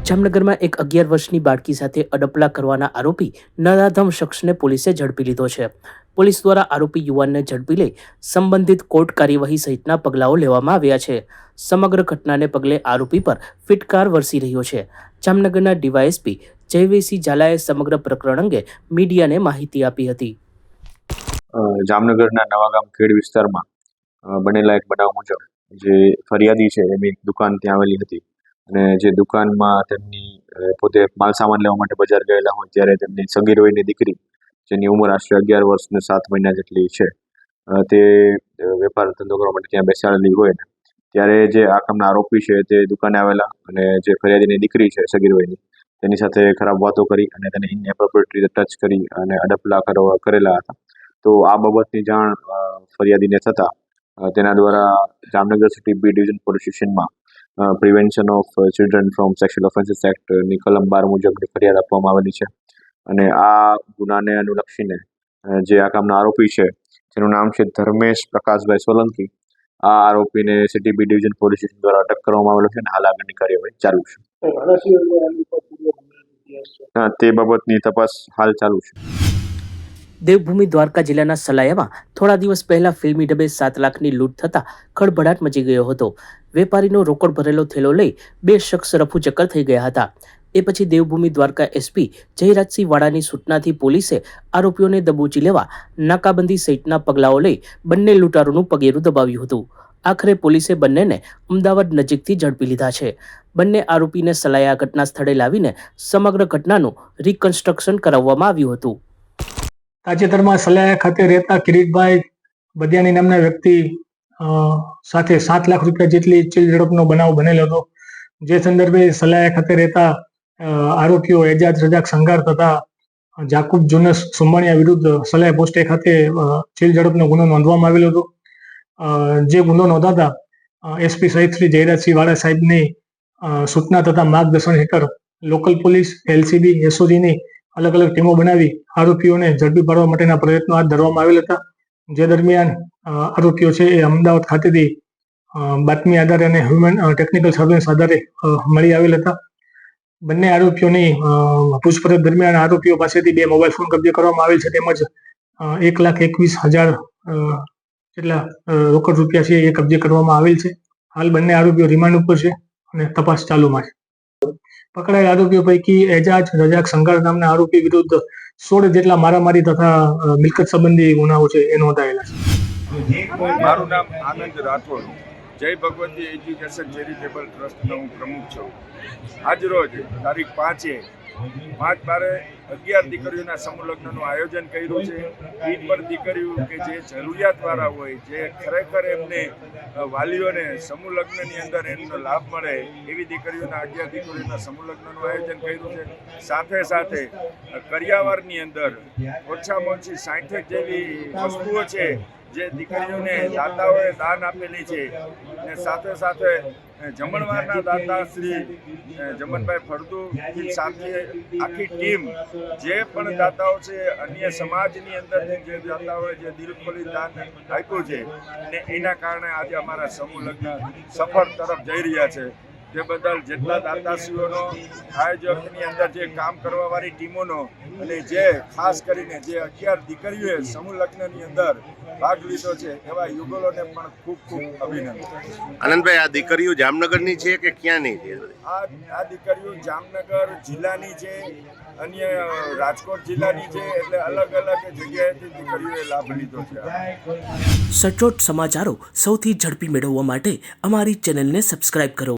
જામનગરમાં એક 11 વર્ષની બાળકી સાથે અડપલા કરવાના આરોપી નરાધમ શખ્સને પોલીસે ઝડપી લીધો છે. પોલીસ દ્વારા આરોપી યુવાનને ઝડપી લઈ સંબંધિત કોર્ટ કાર્યવાહી સહિતના પગલાઓ લેવામાં આવ્યા છે. સમગ્ર ઘટનાને પગલે આરોપી પર ફિટકાર વરસી રહ્યો છે. જામનગરના ડીવાયએસપી જયવેશી ઝાલાએ સમગ્ર પ્રકરણ અંગે મીડિયાને માહિતી આપી હતી. જામનગરના નવાગામ ખેડ વિસ્તારમાં બનેલા એક બનાવ મુજબ જે ફરિયાદી છે એની દુકાન ત્યાં આવેલી હતી અને જે દુકાનમાં તેમની પોતે માલ સામાન લેવા માટે બજાર ગયેલા હોય ત્યારે તેમની સગીર વયની દીકરી જેની ઉંમર આશરે 11 વર્ષ અને 7 મહિના જેટલી છે તે વેપાર ધંધો કરવા માટે ત્યાં બેસાડેલી હોય ને ત્યારે જે આ કામના આરોપી છે તે દુકાને આવેલા અને જે ફરિયાદીની દીકરી છે સગીર વયની તેની સાથે ખરાબ વાતો કરી અને તેને ઇનએપ્રોપ્રિએટ રીતે ટચ કરી અને અડપલા કરેલા હતા. તો આ બાબતની જાણ ફરિયાદીને થતાં તેના દ્વારા Jamnagar city B division police સ્ટેશનમાં prevention of children from sexual offences એક્ટની કલમ 12 મુજબની ફરિયાદ આપવામાં આવેલી છે અને આ ગુનાને અનુલક્ષીને જે આ કામના આરોપી છે જેનું નામ છે ધર્મેશ પ્રકાશભાઈ સોલંકી, આ આરોપીને city B division police station દ્વારા અટક કરવામાં આવેલો છે અને હાલ આગળની કાર્યવાહી ચાલુ છે. તે બાબતની તપાસ હાલ ચાલુ છે. દેવભૂમિ દ્વારકા જિલ્લાના સલાયામાં થોડા દિવસ પહેલા ફિલ્મી ઢબે 7 લાખની લૂંટ થતાં ખળભળાટ મચી ગયો હતો. વેપારીનો રોકડ ભરેલો થેલો લઈ 2 શખ્સ રફુચક્કર થઈ ગયા હતા. એ પછી દેવભૂમિ દ્વારકા એસપી જયરાજસિંહ વાડાની સૂચનાથી પોલીસે આરોપીઓને દબોચી લેવા નાકાબંધી સહિતના પગલાઓ લઈ બંને લૂંટારોનું પગેરું દબાવ્યું હતું. આખરે પોલીસે બંનેને અમદાવાદ નજીકથી ઝડપી લીધા છે. બંને આરોપીને સલાયા ઘટના સ્થળે લાવીને સમગ્ર ઘટનાનું રિકન્સ્ટ્રક્શન કરાવવામાં આવ્યું હતું. તાજેતરમાં સલાયા ખાતે રહેતા કિરીટભાઈ બદિયાની નામના વ્યક્તિ સાથે 7 લાખ રૂપિયા જેટલી ચીલ ઝડપનો બનાવ બનેલો હતો. જે સંદર્ભે સલાયા ખાતે રહેતા આરોપીઓ એજાજ રજાક સંઘાર તથા જાકુબ જુનસ સુંબાણીયા વિરુદ્ધ સલાયા પોસ્ટે ખાતે ચીલ ઝડપનો ગુનો નોંધવામાં આવેલો હતો. જે ગુનો નોંધાતા એસપી સહિત શ્રી જયરાજસિંહ વાડા સાહેબની સૂચના તથા માર્ગદર્શન હેઠળ લોકલ પોલીસ, એલસીબી, એસઓજીની અલગ અલગ ટીમો બનાવી આરોપીઓને ઝડપી પાડવા માટેના પ્રયત્નો હાથ ધરવામાં આવેલ હતા. જે દરમિયાન આરોપીઓ છે એ અમદાવાદ ખાતેથી બાતમી આધારે અને હ્યુમન ટેકનિકલ સર્વેલન્સ આધારે મળી આવેલ હતા. બંને આરોપીઓની પૂછપરછ દરમિયાન આરોપીઓ પાસેથી 2 મોબાઈલ ફોન કબજે કરવામાં આવેલ છે તેમજ 1,21,000 જેટલા રોકડ રૂપિયા છે એ કબજે કરવામાં આવેલ છે. હાલ બંને આરોપીઓ રિમાન્ડ ઉપર છે અને તપાસ ચાલુમાં છે. પકડાયેલ આરોપીઓ પૈકી એજાજ રજાક સંઘાર નામના આરોપી વિરુદ્ધ 16 જેટલા મારામારી તથા મિલકત સંબંધી ગુનાઓ છે એ નોંધાયેલા છે. મારું નામ આનંદ રાઠોડ, જય ભગવતી એજ્યુકેશન ચેરિટેબલ ટ્રસ્ટનો હું પ્રમુખ છું. આજરોજ તારીખ 5/12 દીકરીઓના સમૂહ લગ્નનું આયોજન કર્યું છે. ઈદ પર દીકરીઓ કે જે જરૂરિયાતવાળા હોય, જે ખરેખર એમને વાલીઓને સમૂહ લગ્નની અંદર એમનો લાભ મળે એવી દીકરીઓના 11 દીકરીઓના સમૂહ લગ્નનું આયોજન કર્યું છે. સાથે સાથે કરિયાવરની અંદર ઓછામાં ઓછી 60 જેવી વસ્તુઓ છે જે દીકરીઓને દાતાઓએ દાન આપેલી છે અને સાથે સાથે જમણવારના દાતા શ્રી જમનભાઈ ફળદુ સાથે આખી ટીમ જે પણ દાતાઓ છે અન્ય સમાજની અંદરથી જે દાતાઓએ જે દિલ ખોલી દાન આપ્યું છે અને એના કારણે આજે અમારા સમૂહ લગ્ન સફળ તરફ જઈ રહ્યા છે. તે બદલ જેટલા દાતાશ્રીઓનો આયોજકની અંદર જે કામ કરવાવાળી ટીમોનો અને જે ખાસ કરીને જે 11 દીકરીઓએ સમૂહ લગ્નની અંદર ભાગ લીધો છે એવા યુગલોને પણ ખૂબ ખૂબ અભિનંદન. આનંદભાઈ, આ દીકરીઓ જામનગરની છે કે ક્યાંની છે? આ દીકરીઓ જામનગર જિલ્લાની છે, અન્ય રાજકોટ જિલ્લાની છે, એટલે અલગ અલગ જગ્યાએથી દીકરીઓએ લાભ લીધો છે. સચોટ સમાચારો સૌથી ઝડપી મેળવવા માટે અમારી ચેનલને સબસ્ક્રાઇબ કરો.